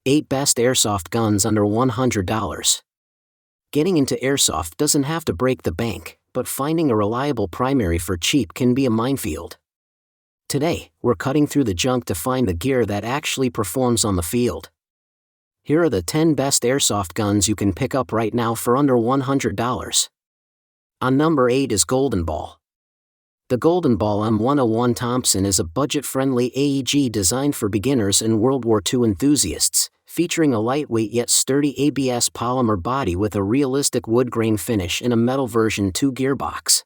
8 Best Airsoft Guns Under $100. Getting into airsoft doesn't have to break the bank, but finding a reliable primary for cheap can be a minefield. Today, we're cutting through the junk to find the gear that actually performs on the field. Here are the 10 best airsoft guns you can pick up right now for under $100. On number 8 is Golden Ball. The Golden Ball M101 Thompson is a budget-friendly AEG designed for beginners and World War II enthusiasts, featuring a lightweight yet sturdy ABS polymer body with a realistic wood grain finish and a metal version 2 gearbox.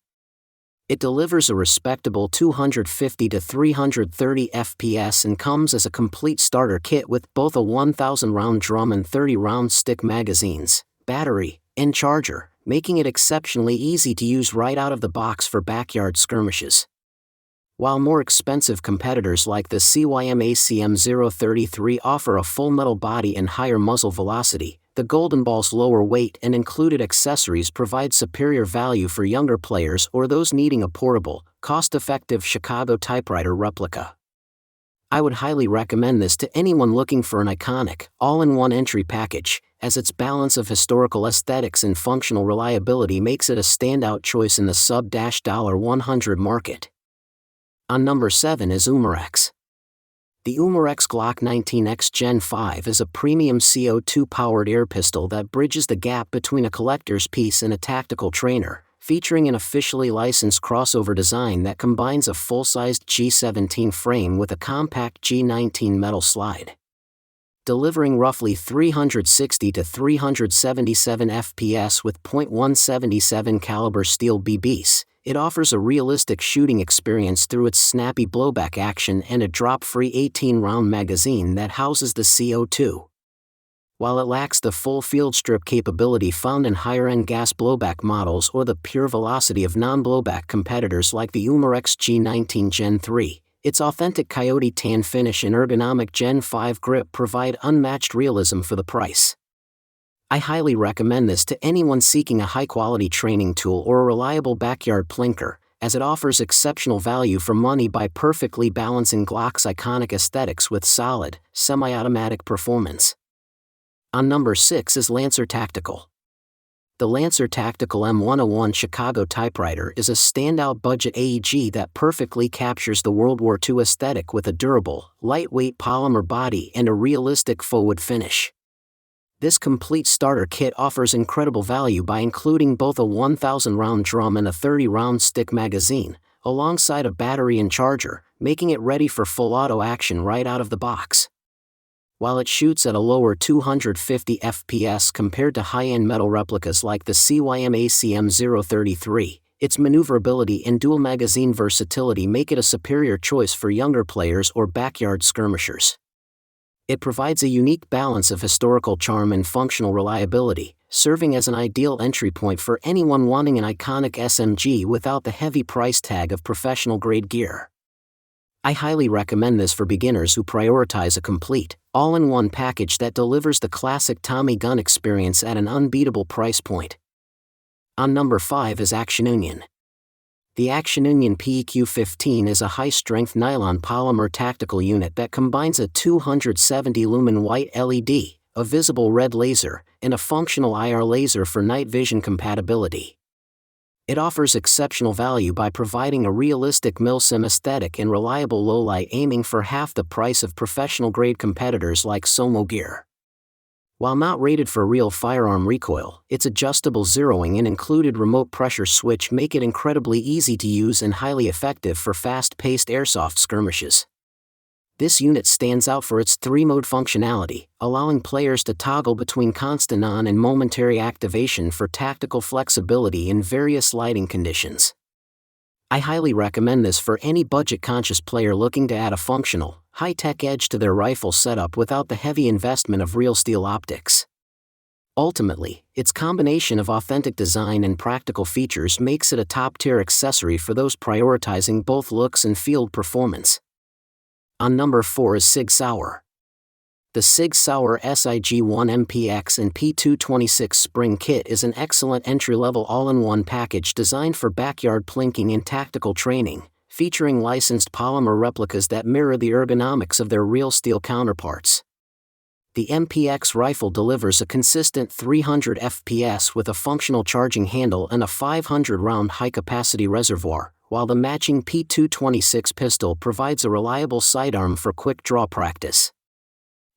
It delivers a respectable 250 to 330 FPS and comes as a complete starter kit with both a 1,000-round drum and 30-round stick magazines, battery, and charger, making it exceptionally easy to use right out of the box for backyard skirmishes. While more expensive competitors like the CYM ACM033 offer a full metal body and higher muzzle velocity, the Golden Ball's lower weight and included accessories provide superior value for younger players or those needing a portable, cost-effective Chicago typewriter replica. I would highly recommend this to anyone looking for an iconic, all-in-one entry package, as its balance of historical aesthetics and functional reliability makes it a standout choice in the sub-$100 market. On number 7 is Umarex. The Umarex Glock 19X Gen 5 is a premium CO2-powered air pistol that bridges the gap between a collector's piece and a tactical trainer, featuring an officially licensed crossover design that combines a full-sized G17 frame with a compact G19 metal slide. Delivering roughly 360 to 377 FPS with .177 caliber steel BBs, it offers a realistic shooting experience through its snappy blowback action and a drop-free 18-round magazine that houses the CO2. While it lacks the full field strip capability found in higher-end gas blowback models or the pure velocity of non-blowback competitors like the Umarex G19 Gen 3, its authentic coyote tan finish and ergonomic Gen 5 grip provide unmatched realism for the price. I highly recommend this to anyone seeking a high-quality training tool or a reliable backyard plinker, as it offers exceptional value for money by perfectly balancing Glock's iconic aesthetics with solid, semi-automatic performance. On number 6 is Lancer Tactical. The Lancer Tactical M101 Chicago typewriter is a standout budget AEG that perfectly captures the World War II aesthetic with a durable, lightweight polymer body and a realistic faux wood finish. This complete starter kit offers incredible value by including both a 1,000-round drum and a 30-round stick magazine, alongside a battery and charger, making it ready for full auto action right out of the box. While it shoots at a lower 250 FPS compared to high-end metal replicas like the CYM ACM033, its maneuverability and dual magazine versatility make it a superior choice for younger players or backyard skirmishers. It provides a unique balance of historical charm and functional reliability, serving as an ideal entry point for anyone wanting an iconic SMG without the heavy price tag of professional-grade gear. I highly recommend this for beginners who prioritize a complete, all-in-one package that delivers the classic Tommy gun experience at an unbeatable price point. On number 5 is Action Union. The Action Union PEQ-15 is a high-strength nylon polymer tactical unit that combines a 270-lumen white LED, a visible red laser, and a functional IR laser for night vision compatibility. It offers exceptional value by providing a realistic milsim aesthetic and reliable low-light aiming for half the price of professional-grade competitors like Somo gear. While not rated for real firearm recoil, its adjustable zeroing and included remote pressure switch make it incredibly easy to use and highly effective for fast-paced airsoft skirmishes. This unit stands out for its 3-mode functionality, allowing players to toggle between constant on and momentary activation for tactical flexibility in various lighting conditions. I highly recommend this for any budget-conscious player looking to add a functional, high-tech edge to their rifle setup without the heavy investment of real steel optics. Ultimately, its combination of authentic design and practical features makes it a top-tier accessory for those prioritizing both looks and field performance. On number 4 is Sig Sauer. The Sig Sauer SIG-1 MPX and P226 Spring Kit is an excellent entry-level all-in-one package designed for backyard plinking and tactical training, featuring licensed polymer replicas that mirror the ergonomics of their real steel counterparts. The MPX rifle delivers a consistent 300 FPS with a functional charging handle and a 500-round high-capacity reservoir, while the matching P226 pistol provides a reliable sidearm for quick-draw practice.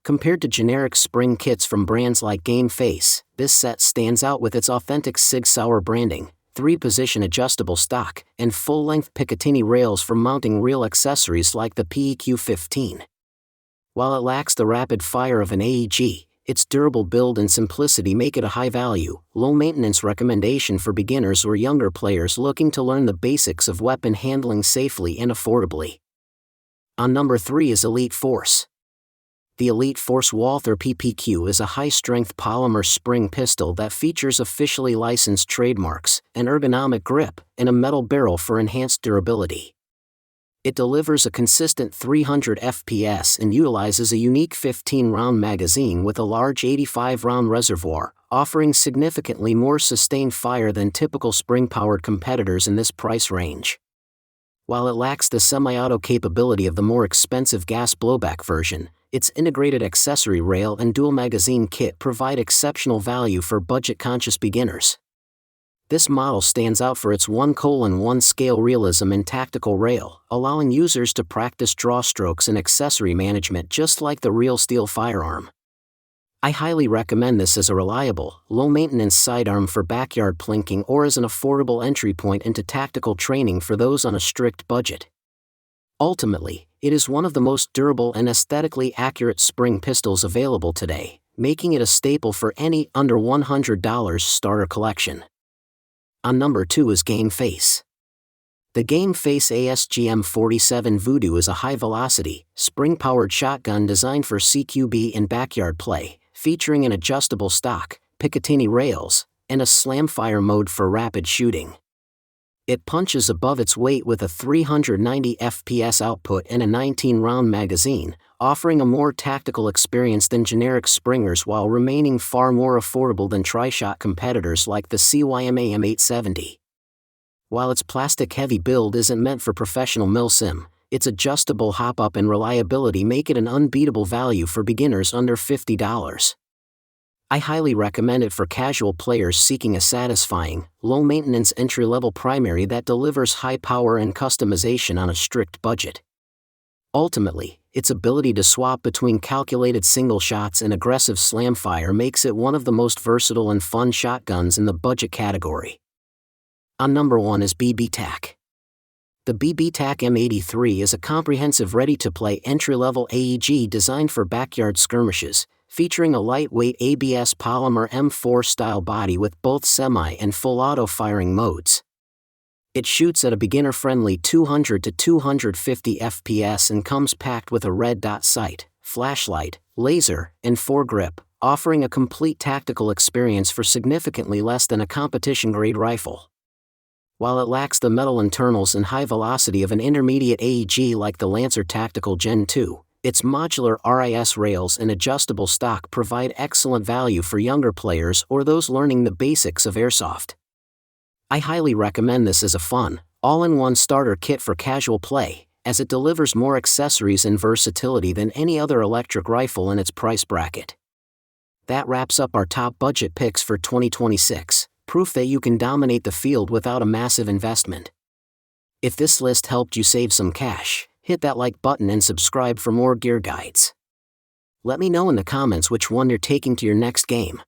Compared to generic spring kits from brands like Game Face, this set stands out with its authentic Sig Sauer branding, 3-position adjustable stock, and full-length Picatinny rails for mounting real accessories like the PEQ-15. While it lacks the rapid fire of an AEG, its durable build and simplicity make it a high-value, low-maintenance recommendation for beginners or younger players looking to learn the basics of weapon handling safely and affordably. On number 3 is Elite Force. The Elite Force Walther PPQ is a high-strength polymer spring pistol that features officially licensed trademarks, an ergonomic grip, and a metal barrel for enhanced durability. It delivers a consistent 300 FPS and utilizes a unique 15-round magazine with a large 85-round reservoir, offering significantly more sustained fire than typical spring-powered competitors in this price range. While it lacks the semi-auto capability of the more expensive gas blowback version, its integrated accessory rail and dual magazine kit provide exceptional value for budget-conscious beginners. This model stands out for its 1:1 scale realism and tactical rail, allowing users to practice draw strokes and accessory management just like the real steel firearm. I highly recommend this as a reliable, low-maintenance sidearm for backyard plinking or as an affordable entry point into tactical training for those on a strict budget. Ultimately, it is one of the most durable and aesthetically accurate spring pistols available today, making it a staple for any under $100 starter collection. On number 2 is Game Face. The Game Face ASGM-47 Voodoo is a high-velocity, spring-powered shotgun designed for CQB and backyard play, featuring an adjustable stock, Picatinny rails, and a slam-fire mode for rapid shooting. It punches above its weight with a 390 FPS output and a 19-round magazine, offering a more tactical experience than generic springers while remaining far more affordable than tri-shot competitors like the CYMA M870. While its plastic-heavy build isn't meant for professional milsim, its adjustable hop-up and reliability make it an unbeatable value for beginners under $50. I highly recommend it for casual players seeking a satisfying, low-maintenance entry-level primary that delivers high power and customization on a strict budget. Ultimately, its ability to swap between calculated single shots and aggressive slam fire makes it one of the most versatile and fun shotguns in the budget category. On number 1 is BB-Tac. The BB-Tac M83 is a comprehensive ready-to-play entry-level AEG designed for backyard skirmishes, featuring a lightweight ABS polymer M4 style body with both semi and full auto firing modes. It shoots at a beginner-friendly 200 to 250 FPS and comes packed with a red dot sight, flashlight, laser, and foregrip, offering a complete tactical experience for significantly less than a competition-grade rifle. While it lacks the metal internals and high velocity of an intermediate AEG like the Lancer Tactical Gen 2, its modular RIS rails and adjustable stock provide excellent value for younger players or those learning the basics of airsoft. I highly recommend this as a fun, all-in-one starter kit for casual play, as it delivers more accessories and versatility than any other electric rifle in its price bracket. That wraps up our top budget picks for 2026, proof that you can dominate the field without a massive investment. If this list helped you save some cash, hit that like button and subscribe for more gear guides. Let me know in the comments which one you're taking to your next game.